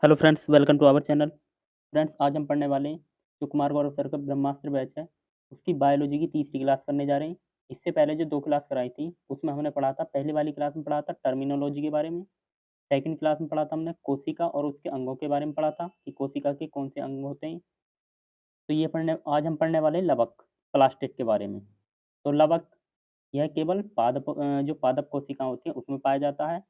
Hello friends, welcome to our channel. Friends, आज हम पढ़ने वाले हैं जो कुमार गौरव सर का ब्रह्मास्त्र बैच है, उसकी बायोलॉजी की तीसरी क्लास करने जा रहे हैं। इससे पहले जो 2 क्लास कराई थी, उसमें हमने पढ़ा था, पहली वाली क्लास में पढ़ा था टर्मिनोलॉजी के बारे में, सेकंड क्लास में पढ़ा था हमने कोशिका और उसके अंगों के बारे में पढ़ा था कि कोशिका के कौन से अंग होते हैं। तो आज हम पढ़ने वाले हैं लवक, प्लास्टिड के बारे में। तो लवक यह केवल जो पादप कोशिकाएँ होती हैं उसमें पाया जाता है,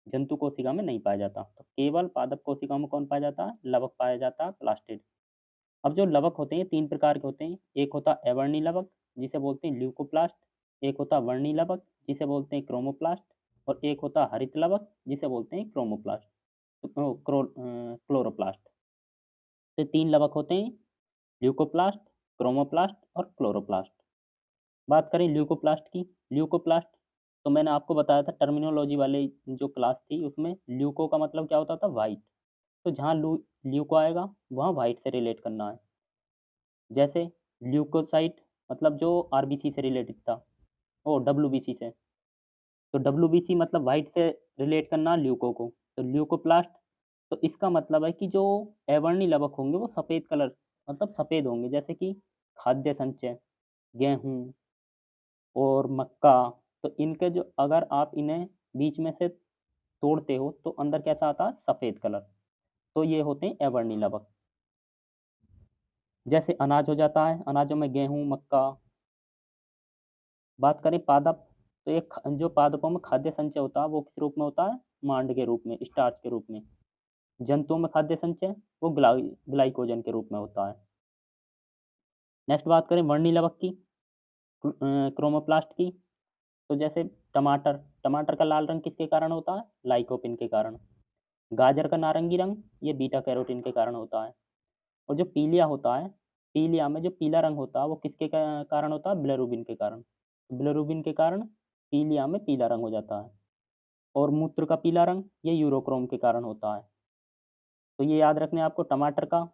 जंतु कोशिका में नहीं पाया जाता। तो केवल पादप कोशिकाओं में कौन पाया जाता है? लवक पाया जाता है, प्लास्टिड। अब जो लवक होते हैं 3 प्रकार के होते हैं। एक होता है अवर्णी लवक जिसे बोलते हैं ल्यूकोप्लास्ट, एक होता है वर्णी लवक जिसे बोलते हैं क्रोमोप्लास्ट और एक होता है हरित लवक जिसे बोलते हैं क्लोरोप्लास्ट। तो 3 लवक होते हैं, ल्यूकोप्लास्ट, क्रोमोप्लास्ट और क्लोरोप्लास्ट। बात करें ल्यूकोप्लास्ट की, ल्यूकोप्लास्ट तो मैंने आपको बताया था टर्मिनोलॉजी वाले जो क्लास थी उसमें ल्यूको का मतलब क्या होता था? व्हाइट। तो जहाँ ल्यूको आएगा वहाँ व्हाइट से रिलेट करना है। जैसे ल्यूकोसाइट मतलब जो आरबीसी से रिलेटेड था, ओ डब्ल्यूबीसी से। तो डब्ल्यूबीसी मतलब व्हाइट से रिलेट करना ल्यूको को। तो ल्यूकोप्लास्ट तो इसका मतलब है कि जो अवर्णी लवक होंगे वो सफ़ेद कलर मतलब सफ़ेद होंगे, जैसे कि खाद्य संचय, गेहूँ और मक्का। तो इनके जो अगर आप इन्हें बीच में से तोड़ते हो तो अंदर कैसा आता है? सफ़ेद कलर। तो ये होते हैं अवर्णी लवक। जैसे अनाज हो जाता है, अनाजों में गेहूँ, मक्का। बात करें पादप तो जो पादपों में खाद्य संचय होता है वो किस रूप में होता है? मांड के रूप में, स्टार्च के रूप में। जंतुओं में खाद्य संचय वो ग्लाइकोजन के रूप में होता है। नेक्स्ट बात करें वर्णी लवक की, क्रोमोप्लास्ट की। तो जैसे टमाटर, टमाटर का लाल रंग किसके कारण होता है? लाइकोपिन के कारण। गाजर का नारंगी रंग ये बीटा कैरोटीन के कारण होता है। और जो पीलिया होता है, पीलिया में जो पीला रंग होता है वो किसके कारण होता है? बिलिरुबिन के कारण। बिलिरुबिन के कारण पीलिया में पीला रंग हो जाता है। और मूत्र का पीला रंग ये यूरोक्रोम के कारण होता है। तो ये याद रखना है आपको, टमाटर का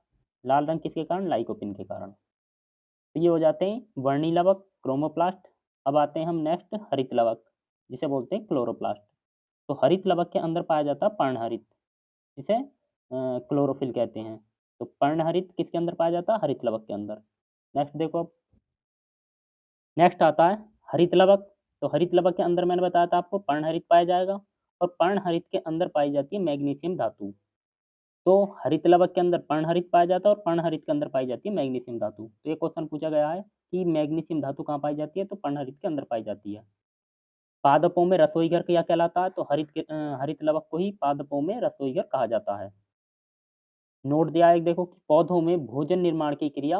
लाल रंग किसके कारण? लाइकोपिन के कारण। तो ये हो जाते हैं वर्णी लवक, क्रोमोप्लास्ट। अब आते हैं हम नेक्स्ट हरित लवक जिसे बोलते हैं क्लोरोप्लास्ट। तो हरित लवक के अंदर पाया जाता है पर्णहरित, जिसे क्लोरोफिल कहते हैं। तो पर्णहरित किसके अंदर पाया जाता है? हरित लवक के अंदर। नेक्स्ट देखो अब, नेक्स्ट आता है हरित लवक। तो हरित लवक के अंदर मैंने बताया था आपको पर्णहरित पाया जाएगा और पर्णहरित के अंदर पाई जाती है मैग्नीशियम धातु। तो हरित लवक के अंदर पर्णहरित पाया जाता है और पर्णहरित के अंदर पाई जाती है मैग्नीशियम धातु। तो ये क्वेश्चन पूछा गया है कि मैग्नीशियम धातु कहाँ पाई जाती है? तो पर्णहरित के अंदर पाई जाती है। पादपों में रसोई घर क्या कहलाता है? तो हरित लवक को ही पादपों में रसोई घर कहा जाता है। नोट दिया है एक देखो कि पौधों में भोजन निर्माण की क्रिया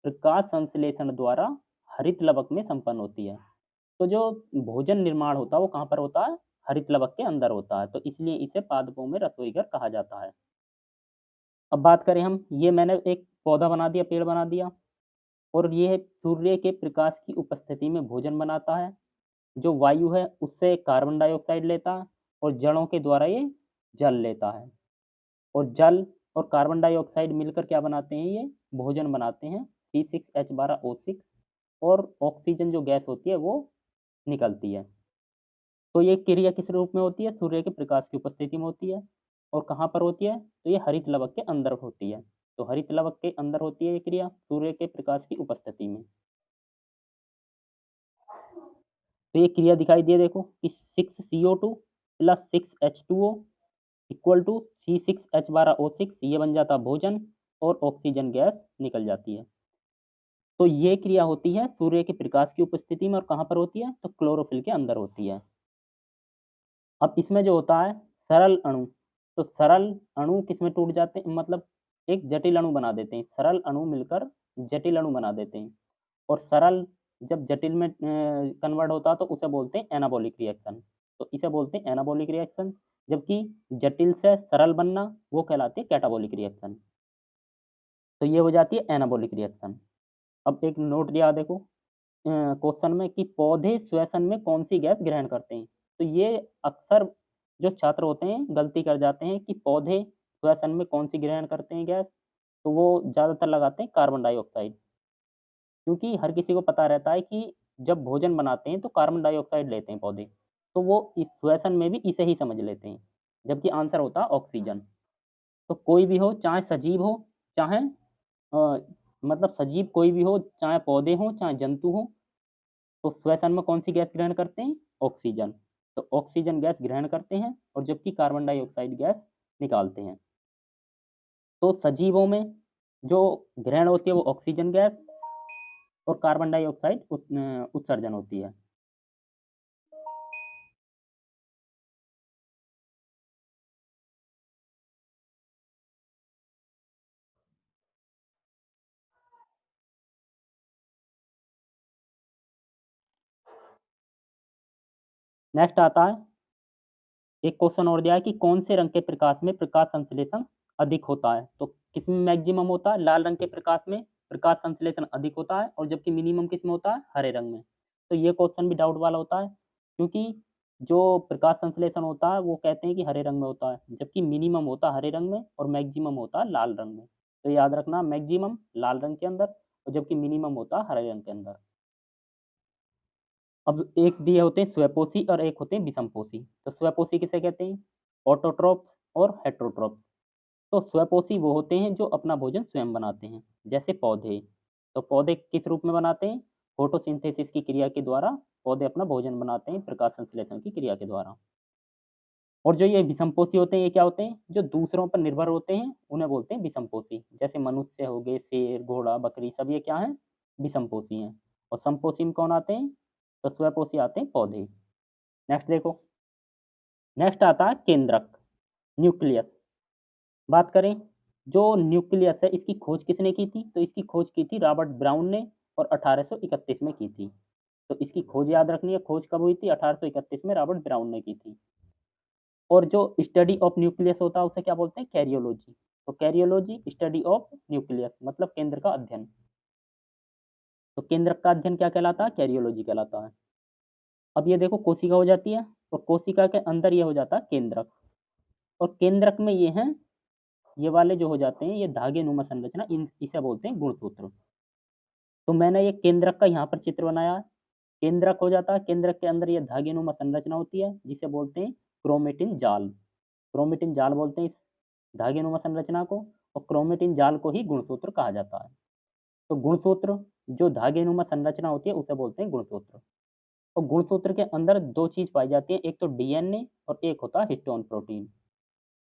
प्रकाश संश्लेषण द्वारा हरित लवक में संपन्न होती है। तो जो भोजन निर्माण होता है वो कहाँ पर होता है? हरित लवक के अंदर होता है। तो इसलिए इसे पादपों में रसोई घर कहा जाता है। अब बात करें हम, ये मैंने एक पौधा बना दिया, पेड़ बना दिया, और ये सूर्य के प्रकाश की उपस्थिति में भोजन बनाता है। जो वायु है उससे कार्बन डाइऑक्साइड लेता है और जड़ों के द्वारा ये जल लेता है। और जल और कार्बन डाइऑक्साइड मिलकर क्या बनाते हैं? ये भोजन बनाते हैं, C6H12O6। और ऑक्सीजन जो गैस होती है वो निकलती है। तो ये क्रिया किस रूप में होती है? सूर्य के प्रकाश की उपस्थिति में होती है। और कहाँ पर होती है? तो ये हरित लवक के अंदर होती है। तो हरित लवक के अंदर होती है ये क्रिया सूर्य के प्रकाश की उपस्थिति में। तो ये क्रिया दिखाई दे देखो कि 6CO2 plus 6H2O equal to C6H12O6, ये बन जाता भोजन और ऑक्सीजन गैस निकल जाती है। तो ये क्रिया होती है सूर्य के प्रकाश की उपस्थिति में और कहाँ पर होती है? तो क्लोरोफिल के अंदर होती है। अब इसमें जो होता है सरल अणु, तो सरल अणु किसमें टूट जाते हैं? मतलब एक जटिल अणु बना देते हैं। सरल अणु मिलकर जटिल अणु बना देते हैं। और सरल जब जटिल में कन्वर्ट होता है तो उसे बोलते हैं एनाबॉलिक रिएक्शन। तो इसे बोलते हैं एनाबॉलिक रिएक्शन। जबकि जटिल से सरल बनना वो कहलाती है कैटाबॉलिक रिएक्शन। तो ये हो जाती है एनाबॉलिक रिएक्शन। अब एक नोट दिया देखो क्वेश्चन में कि पौधे श्वसन में कौन सी गैस ग्रहण करते हैं। तो ये अक्सर जो छात्र होते हैं गलती कर जाते हैं कि पौधे श्वसन में कौन सी ग्रहण करते हैं गैस। तो वो ज़्यादातर लगाते हैं कार्बन डाइऑक्साइड, क्योंकि हर किसी को पता रहता है कि जब भोजन बनाते हैं तो कार्बन डाइऑक्साइड लेते हैं पौधे। तो वो इस श्वसन में भी इसे ही समझ लेते हैं, जबकि आंसर होता है ऑक्सीजन। तो कोई भी हो, चाहे सजीव हो, चाहे मतलब सजीव कोई भी हो, चाहे पौधे हों, चाहे जंतु हों, तो श्वसन में कौन सी गैस ग्रहण करते हैं? ऑक्सीजन। तो ऑक्सीजन गैस ग्रहण करते हैं और जबकि कार्बन डाइऑक्साइड गैस निकालते हैं। तो सजीवों में जो ग्रहण होती है वो ऑक्सीजन गैस और कार्बन डाइऑक्साइड उत्सर्जन होती है। नेक्स्ट आता है, एक क्वेश्चन और दिया है कि कौन से रंग के प्रकाश में प्रकाश संश्लेषण अधिक होता है? तो किसमें मैक्सिमम होता है? लाल रंग के प्रकाश में प्रकाश संश्लेषण अधिक होता है और जबकि मिनिमम किसमें होता है? हरे रंग में। तो ये क्वेश्चन भी डाउट वाला होता है, क्योंकि जो प्रकाश संश्लेषण होता है वो कहते हैं कि हरे रंग में होता है, जबकि मिनिमम होता है हरे रंग में और मैक्सिमम होता है लाल रंग में। तो याद रखना, मैक्सिमम लाल रंग के अंदर और जबकि मिनिमम होता है हरे रंग के अंदर। अब एक दिए होते हैं स्वपोषी और एक होते हैं विषमपोषी। तो स्वपोषी किसे कहते हैं? ऑटोट्रोप्स और हेट्रोट्रोप्स। तो स्वपोषी वो होते हैं जो अपना भोजन स्वयं बनाते हैं, जैसे पौधे। तो पौधे किस रूप में बनाते हैं? फोटोसिंथेसिस की क्रिया के द्वारा पौधे अपना भोजन बनाते हैं, प्रकाश संश्लेषण की क्रिया के द्वारा। और जो ये विषमपोषी होते हैं, ये क्या होते हैं? जो दूसरों पर निर्भर होते हैं, उन्हें बोलते हैं विषमपोषी। जैसे मनुष्य हो गए, शेर, घोड़ा, बकरी, सब ये क्या है? विषमपोषी हैं। और समपोषी में कौन आते हैं? तो स्वपोषी आते हैं पौधे। नेक्स्ट देखो, नेक्स्ट आता है केंद्रक, न्यूक्लियस। बात करें, जो न्यूक्लियस है इसकी खोज किसने की थी? तो इसकी खोज की थी रॉबर्ट ब्राउन ने और 1831 में की थी। तो इसकी खोज याद रखनी है, खोज कब हुई थी? 1831 में रॉबर्ट ब्राउन ने की थी। और जो स्टडी ऑफ न्यूक्लियस होता है उसे क्या बोलते हैं? कैरियोलॉजी। तो कैरियोलॉजी स्टडी ऑफ न्यूक्लियस मतलब केंद्र का अध्ययन। तो केंद्रक का अध्ययन क्या कहलाता है? कैरियोलॉजी कहलाता है। अब ये देखो, कोशिका हो जाती है और कोशिका के अंदर ये हो जाता है केंद्रक। और केंद्रक में ये हैं, ये वाले जो हो जाते हैं, ये धागे नुमा संरचना, इन इसे बोलते हैं गुणसूत्र। तो मैंने ये केंद्रक का यहाँ पर चित्र बनाया है। केंद्रक हो जाता है, केंद्रक के अंदर ये धागे नुमा संरचना होती है जिसे बोलते हैं क्रोमेटिन जाल। क्रोमेटिन जाल बोलते हैं इस धागे नुमा संरचना को, और क्रोमेटिन जाल को ही गुणसूत्र कहा जाता है। तो गुणसूत्र, जो धागे नुमा संरचना होती है उसे बोलते हैं गुणसूत्र। और गुणसूत्र के अंदर दो चीज पाई जाती है, एक तो डीएनए और एक होता है हिस्टोन प्रोटीन।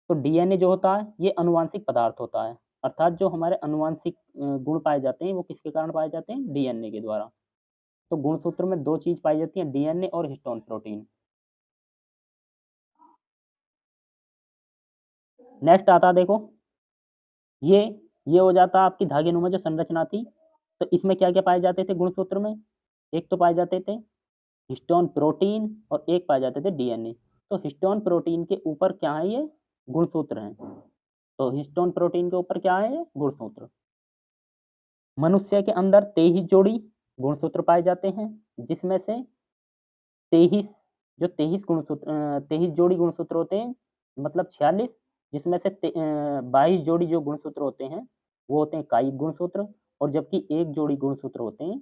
तो डीएनए जो होता है ये अनुवांशिक पदार्थ होता है, अर्थात जो हमारे अनुवांशिक गुण पाए जाते हैं वो किसके कारण पाए जाते हैं? डीएनए के द्वारा। तो गुणसूत्र में दो चीज पाई जाती है, डीएनए और हिस्टोन प्रोटीन। नेक्स्ट आता है, देखो, ये ये हो जाता है आपकी धागे नुमा जो संरचना थी। तो इसमें क्या क्या पाए जाते थे गुणसूत्र में? एक तो पाए जाते थे हिस्टोन प्रोटीन और एक पाए जाते थे डीएनए। तो हिस्टोन प्रोटीन के ऊपर क्या है? ये गुणसूत्र हैं। तो हिस्टोन प्रोटीन के ऊपर क्या है? ये गुणसूत्र। मनुष्य के अंदर 23 जोड़ी गुणसूत्र पाए जाते हैं, जिसमें से 23, जो 23 जोड़ी गुणसूत्र होते हैं, मतलब 46, जिसमें से 22 जोड़ी जो गुणसूत्र होते हैं वो होते हैं कायिक गुणसूत्र, और जबकि एक जोड़ी गुणसूत्र होते हैं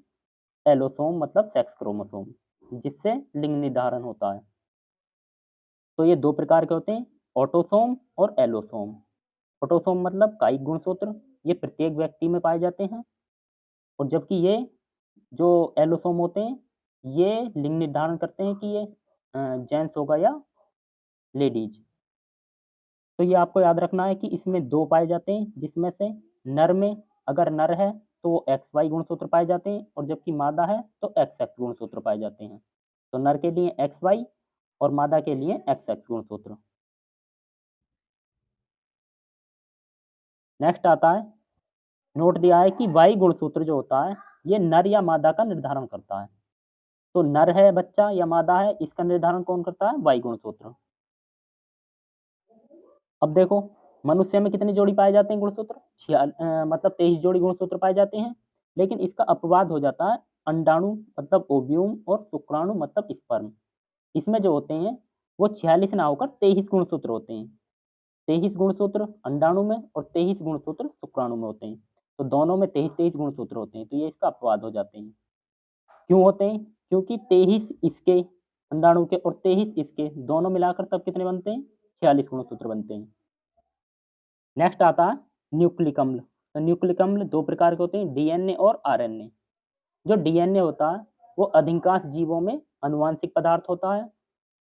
एलोसोम मतलब सेक्स क्रोमोसोम, जिससे लिंग निर्धारण होता है। तो ये दो प्रकार के होते हैं, ऑटोसोम और एलोसोम। ऑटोसोम मतलब कायिक गुणसूत्र, ये प्रत्येक व्यक्ति में पाए जाते हैं, और जबकि ये जो एलोसोम होते हैं ये लिंग निर्धारण करते हैं कि ये जेंट्स होगा या लेडीज। तो ये आपको याद रखना है कि इसमें दो पाए जाते हैं, जिसमें से नर में, अगर नर है तो वो एक्स वाई गुणसूत्र पाए जाते हैं, और जबकि मादा है तो एक्स एक्स गुणसूत्र पाए जाते हैं। तो नर के लिए एक्स वाई और मादा के लिए एक्स एक्स गुणसूत्र। नेक्स्ट आता है, नोट दिया है कि वाई गुणसूत्र जो होता है ये नर या मादा का निर्धारण करता है। तो नर है बच्चा या मादा है, इसका निर्धारण कौन करता है? वाई गुणसूत्र। अब देखो, मनुष्य में कितनी जोड़ी पाए जाते हैं गुणसूत्र? मतलब 23 जोड़ी गुणसूत्र पाए जाते हैं, लेकिन इसका अपवाद हो जाता है अंडाणु मतलब ओव्यूम और शुक्राणु मतलब स्पर्म। इसमें जो होते हैं वो 46 ना होकर 23 गुणसूत्र होते हैं। 23 गुणसूत्र अंडाणु में और 23 गुणसूत्र शुक्राणु में होते हैं। तो दोनों में 23-23 गुणसूत्र होते हैं, तो ये इसका अपवाद हो जाते हैं। क्यों होते हैं? क्योंकि 23 इसके अंडाणु के और 23 इसके दोनों मिलाकर तब कितने बनते हैं? 46 गुणसूत्र बनते हैं। नेक्स्ट आता है न्यूक्लिक अम्ल। तो न्यूक्लिक अम्ल दो प्रकार के होते हैं, डीएनए और आरएनए। जो डीएनए होता है वो अधिकांश जीवों में आनुवांशिक पदार्थ होता है,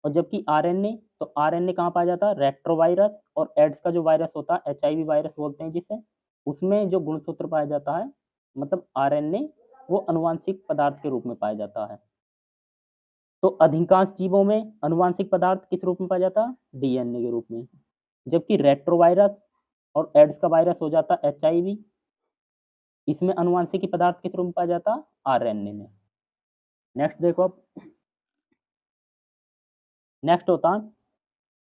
और जबकि आरएनए, तो आरएनए कहाँ पाया जाता है, रेट्रोवायरस और एड्स का जो वायरस होता है, एचआईवी वायरस बोलते हैं जिसे, उसमें जो गुणसूत्र पाया जाता है, मतलब आरएनए, वो आनुवांशिक पदार्थ के रूप में पाया जाता है। तो अधिकांश जीवों में आनुवांशिक पदार्थ किस रूप में पाया जाता है, डीएनए के रूप में। जबकि रेट्रोवायरस और एड्स का वायरस हो जाता है एचआईवी, इसमें आनुवांशिक पदार्थ किस रूप में पाया जाता है, आरएनए में। नेक्स्ट देखो अब, नेक्स्ट होता है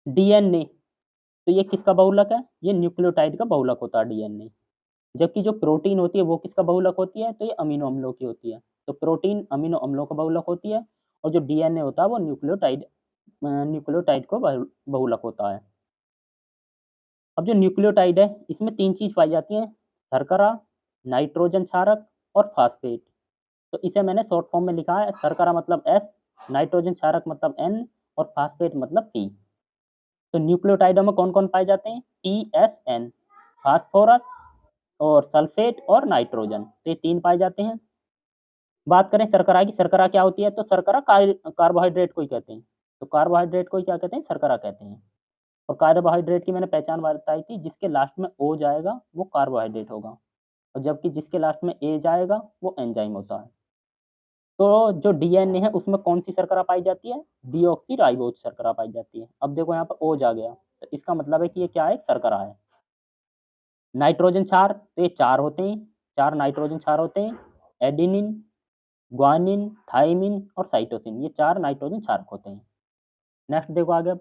डीएनए। तो ये किसका बहुलक है, ये न्यूक्लियोटाइड का बहुलक होता है डीएनए। जबकि जो प्रोटीन होती है वो किसका बहुलक होती है, तो ये अमीनो अम्लों की होती है। तो प्रोटीन अमीनो अम्लों का बहुलक होती है, और जो डीएनए होता है वो न्यूक्लियोटाइड को बहुलक होता है। अब जो न्यूक्लियोटाइड है इसमें तीन चीज पाई जाती हैं, शर्करा, नाइट्रोजन क्षारक और फास्फेट। तो इसे मैंने शॉर्ट फॉर्म में लिखा है, शर्करा मतलब एस, नाइट्रोजन क्षारक मतलब एन, और फास्फेट मतलब टी। तो न्यूक्लियोटाइडों में कौन कौन पाए जाते हैं, टी एस एन, फास्फोरस और सल्फेट और नाइट्रोजन, तो ये तीन पाए जाते हैं। बात करें शर्करा की, शर्करा क्या होती है, तो शर्करा कार्बोहाइड्रेट को ही कहते हैं। तो कार्बोहाइड्रेट को ही क्या कहते हैं, शर्करा कहते हैं। और कार्बोहाइड्रेट की मैंने पहचान बताई थी, जिसके लास्ट में ओ जाएगा वो कार्बोहाइड्रेट होगा, और जबकि जिसके लास्ट में ए जाएगा वो एंजाइम होता है। तो जो डीएनए है उसमें कौन सी शर्करा पाई जाती है, डीऑक्सी राइबोज शर्करा पाई जाती है। अब देखो यहाँ पर ओ जा गया, तो इसका मतलब है कि ये क्या है, शर्करा है। नाइट्रोजन क्षार, तो ये चार होते हैं, चार नाइट्रोजन क्षार होते हैं, एडिनिन, ग्वानिन, थाइमिन और साइटोसिन, ये चार नाइट्रोजन क्षारक होते हैं। नेक्स्ट देखो आगे,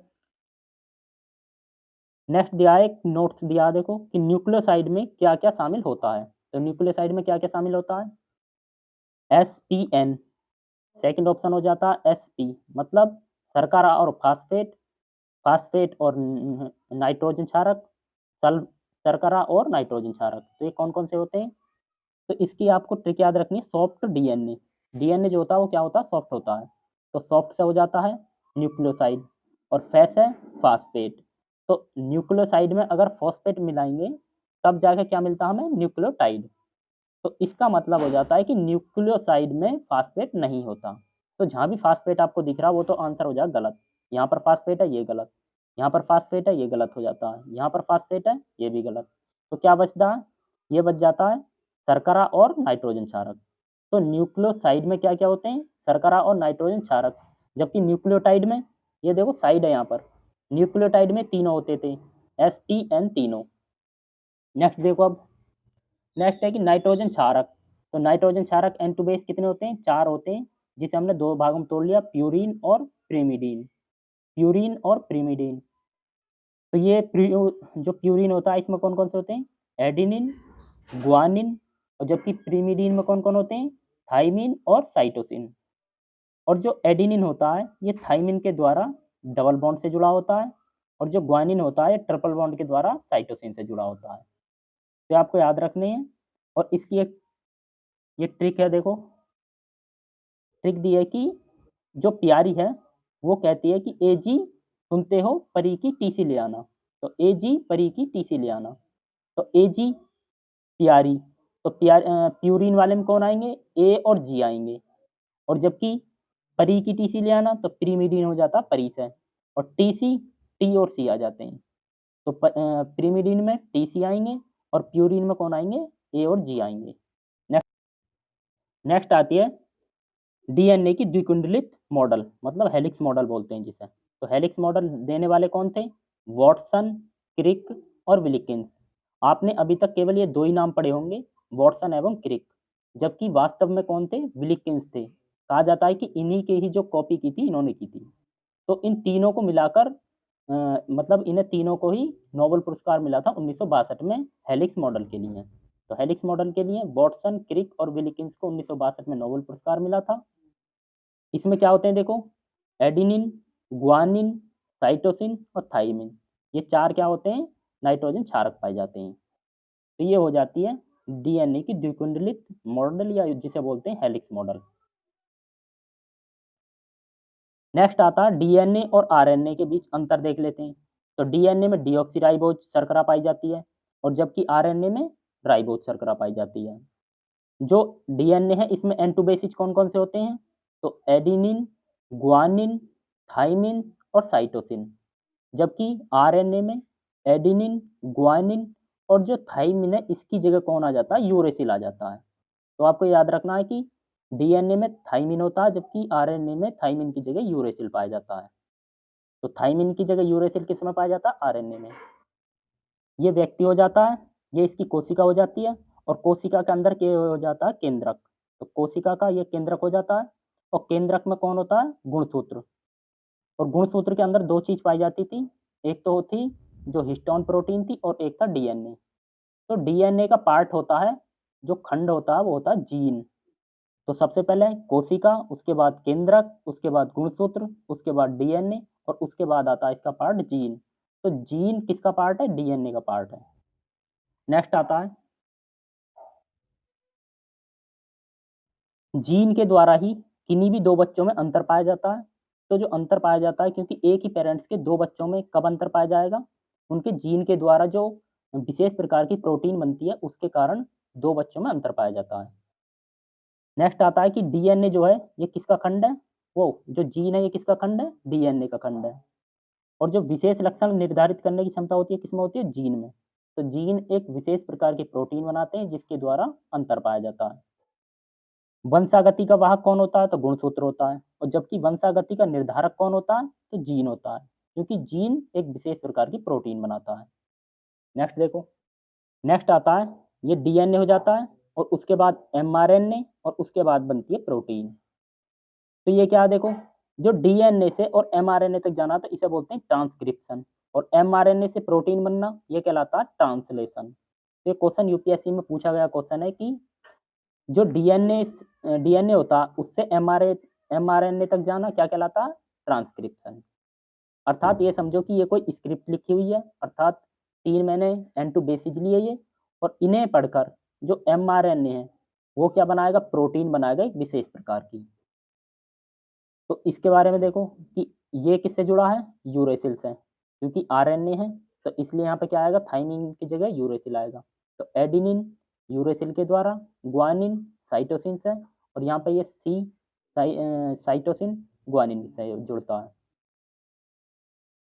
नेक्स्ट दिया है, एक नोट्स दिया है देखो कि न्यूक्लियोसाइड में क्या क्या शामिल होता है। तो न्यूक्लियोसाइड में क्या क्या शामिल होता है, S P N, second option हो जाता है एस पी, मतलब शर्करा और फास्फेट, फास्फेट और नाइट्रोजन क्षारक, सल शर्करा और नाइट्रोजन क्षारक, तो ये कौन कौन से होते हैं। तो इसकी आपको ट्रिक याद रखनी है, सॉफ्ट डीएनए। डीएनए जो होता है वो क्या होता है, सॉफ्ट होता है। तो सॉफ्ट से हो जाता है न्यूक्लियोसाइड, और फैस है फास्फेट। तो न्यूक्लियोसाइड में अगर फॉस्फेट मिलाएंगे तब जाके क्या मिलता है हमें, न्यूक्लियोटाइड। तो इसका मतलब हो जाता है कि न्यूक्लियोसाइड में फास्फेट नहीं होता। तो जहाँ भी फास्फेट आपको दिख रहा है वो तो आंसर हो जाएगा गलत। यहाँ पर फास्फेट है ये गलत, यहाँ पर फास्फेट है ये गलत हो जाता है, यहाँ पर फास्फेट है ये भी गलत। तो क्या बचता है, ये बच जाता है शर्करा और नाइट्रोजन क्षारक। तो न्यूक्लियोसाइड में क्या क्या होते हैं, शर्करा और नाइट्रोजन क्षारक। जबकि न्यूक्लियोटाइड में, ये देखो साइड है यहाँ पर, न्यूक्लियोटाइड में तीनों होते थे, एस टी एन तीनों। नेक्स्ट देखो अब, नेक्स्ट है कि नाइट्रोजन क्षारक। तो नाइट्रोजन क्षारक एन टू बेस कितने होते हैं, चार होते हैं, जिसे हमने दो भागों में तोड़ लिया, प्यूरिन और प्रीमिडीन, प्यूरिन और प्रीमिडीन। तो ये जो प्यूरिन होता है इसमें कौन कौन से होते हैं, एडिनिन, ग्वानिन, और जबकि प्रीमिडीन में कौन कौन होते हैं, थाइमिन और साइटोसिन। और जो एडिनिन होता है ये थाइमिन के द्वारा डबल बॉन्ड से जुड़ा होता है, और जो ग्वानिन होता है ट्रिपल बॉन्ड के द्वारा साइटोसिन से जुड़ा होता है। तो आपको याद रखने हैं। और इसकी एक ये ट्रिक है देखो, ट्रिक दी है कि जो प्यारी है वो कहती है कि ए जी सुनते हो परी की टीसी ले आना। तो ए जी परी की टीसी ले आना, तो ए जी प्यारी, तो प्यूरिन वाले में कौन आएंगे, ए और जी आएंगे। और जबकि परी की टीसी ले आना तो प्रीमिडीन हो जाता परी से, और टीसी टी और सी आ जाते हैं। तो प्रीमिडीन में टीसी आएंगे, और प्यूरिन में कौन आएंगे, ए और जी आएंगे। नेक्स्ट, नेक्स्ट आती है डीएनए की द्विकुंडलित मॉडल, मतलब हेलिक्स मॉडल बोलते हैं जिसे। तो हेलिक्स मॉडल देने वाले कौन थे, वॉटसन, क्रिक और विलिकिंस। आपने अभी तक केवल ये दो ही नाम पढ़े होंगे, वॉटसन एवं क्रिक, जबकि वास्तव में कौन थे, विलिकिंस थे। कहा जाता है कि इन्हीं के ही जो कॉपी की थी इन्होंने की थी। तो इन तीनों को मिलाकर मतलब इन्हें तीनों को ही नोबेल पुरस्कार मिला था 1962 में हेलिक्स मॉडल के लिए। तो हेलिक्स मॉडल के लिए वॉटसन, क्रिक और विलिकिंस को 1962 में नोबेल पुरस्कार मिला था। इसमें क्या होते हैं देखो, एडिनिन, ग्वानिन, साइटोसिन और थाइमिन, ये चार क्या होते हैं, नाइट्रोजन क्षारक पाए जाते हैं। तो ये हो जाती है डीएनए की द्विकुंडलित मॉडल, या जिसे बोलते हैं हेलिक्स मॉडल। नेक्स्ट आता है डीएनए और आरएनए के बीच अंतर देख लेते हैं। तो डीएनए में डीऑक्सीराइबोज शर्करा पाई जाती है, और जबकि आरएनए में राइबोज शर्करा पाई जाती है। जो डीएनए है इसमें N2 बेसिस कौन-कौन से होते हैं? तो एडेनिन, ग्वानिन, थाइमिन और साइटोसिन। जबकि आरएनए में एडेनिन, ग्वानिन और जो थाइमिन है इसकी जगह कौन आ जाता है? यूरेसिल आ जाता है। तो आपको याद रखना है कि डीएनए में थाइमिन होता है जबकि आरएनए में थाइमिन की जगह यूरेसिल पाया जाता है। तो थाइमिन की जगह यूरेसिल किसमें पाया जाता है? आरएनए में। ये व्यक्ति हो जाता है, ये इसकी कोशिका हो जाती है और कोशिका के अंदर क्या हो जाता है? केंद्रक। तो कोशिका का ये केंद्रक हो जाता है और केंद्रक में कौन होता है? गुणसूत्र। और गुणसूत्र के अंदर 2 चीज़ पाई जाती थी, एक तो थी जो हिस्टोन प्रोटीन थी और एक था डीएनए। तो डीएनए का पार्ट होता है, जो खंड होता है वो होता है जीन। तो सबसे पहले कोशिका, उसके बाद केंद्रक, उसके बाद गुणसूत्र, उसके बाद डीएनए और उसके बाद आता है इसका पार्ट जीन। तो जीन किसका पार्ट है? डीएनए का पार्ट है। नेक्स्ट आता है जीन के द्वारा ही किन्हीं भी 2 बच्चों में अंतर पाया जाता है। तो जो अंतर पाया जाता है क्योंकि एक ही पेरेंट्स के 2 बच्चों में कब अंतर पाया जाएगा? उनके जीन के द्वारा जो विशेष प्रकार की प्रोटीन बनती है उसके कारण 2 बच्चों में अंतर पाया जाता है। नेक्स्ट आता है कि डीएनए जो है ये किसका खंड है? वो जो जीन है ये किसका खंड है? डीएनए का खंड है। और जो विशेष लक्षण निर्धारित करने की क्षमता होती है किसमें होती है? जीन में। तो जीन एक विशेष प्रकार की प्रोटीन बनाते हैं जिसके द्वारा अंतर पाया जाता है। वंशागति का वाहक कौन होता है? तो गुणसूत्र होता है और जबकि वंशागति का निर्धारक कौन होता है? तो जीन होता है क्योंकि जीन एक विशेष प्रकार की प्रोटीन बनाता है। नेक्स्ट देखो, नेक्स्ट आता है ये डीएनए हो जाता है और उसके बाद एमआरएनए और उसके बाद बनती है प्रोटीन। तो ये क्या है देखो, जो डीएनए से और एमआरएनए तक जाना तो इसे बोलते हैं ट्रांसक्रिप्शन और एमआरएनए से प्रोटीन बनना ये कहलाता है ट्रांसलेशन। तो ये क्वेश्चन यूपीएससी में पूछा गया क्वेश्चन है कि जो डीएनए होता उससे एमआरएनए तक जाना क्या कहलाता है? ट्रांसक्रिप्शन। अर्थात ये समझो कि ये कोई स्क्रिप्ट लिखी हुई है, अर्थात 3 मैंने N2 बेसिस लिए ये और इन्हें पढ़कर जो एमआरएनए है वो क्या बनाएगा? प्रोटीन बनाएगा एक विशेष प्रकार की। तो इसके बारे में देखो कि ये किससे जुड़ा है? यूरेसिल से, क्योंकि आरएनए है तो इसलिए यहाँ पे क्या आएगा? थाइमिन की जगह यूरेसिल आएगा। तो एडेनिन यूरेसिल के द्वारा, ग्वानिन साइटोसिन से और यहाँ पे ये साइटोसिन ग्वानिन से जुड़ता है।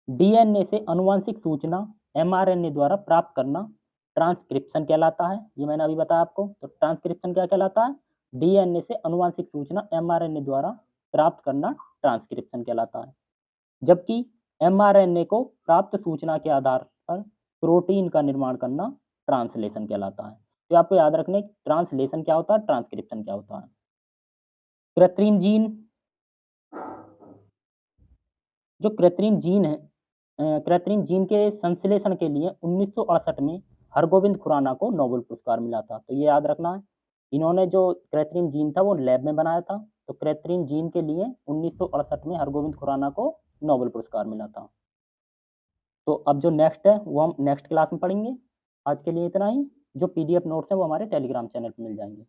डीएनए से आनुवंशिक सूचना एमआरएनए द्वारा प्राप्त करना ट्रांसक्रिप्शन कहलाता है। ये मैंने अभी बताया आपको। तो ट्रांसक्रिप्शन क्या कहलाता है? डीएनए से आनुवंशिक सूचना एमआरएनए द्वारा प्राप्त करना ट्रांसक्रिप्शन कहलाता है। जबकि एमआरएनए को प्राप्त सूचना के आधार पर प्रोटीन का निर्माण करना ट्रांसलेशन कहलाता है। तो आपको याद रखना है ट्रांसलेशन क्या होता है, ट्रांसक्रिप्शन क्या होता है। कृत्रिम जीन, जो कृत्रिम जीन है कृत्रिम जीन के संश्लेषण के लिए 1968 में हरगोविंद खुराना को नोबेल पुरस्कार मिला था। तो ये याद रखना है, इन्होंने जो कृत्रिम जीन था वो लैब में बनाया था। तो कृत्रिम जीन के लिए 1968 में हरगोविंद खुराना को नोबेल पुरस्कार मिला था। तो अब जो नेक्स्ट है वो हम नेक्स्ट क्लास में पढ़ेंगे। आज के लिए इतना ही। जो पीडीएफ नोट्स हैं वो हमारे टेलीग्राम चैनल पर मिल जाएंगे।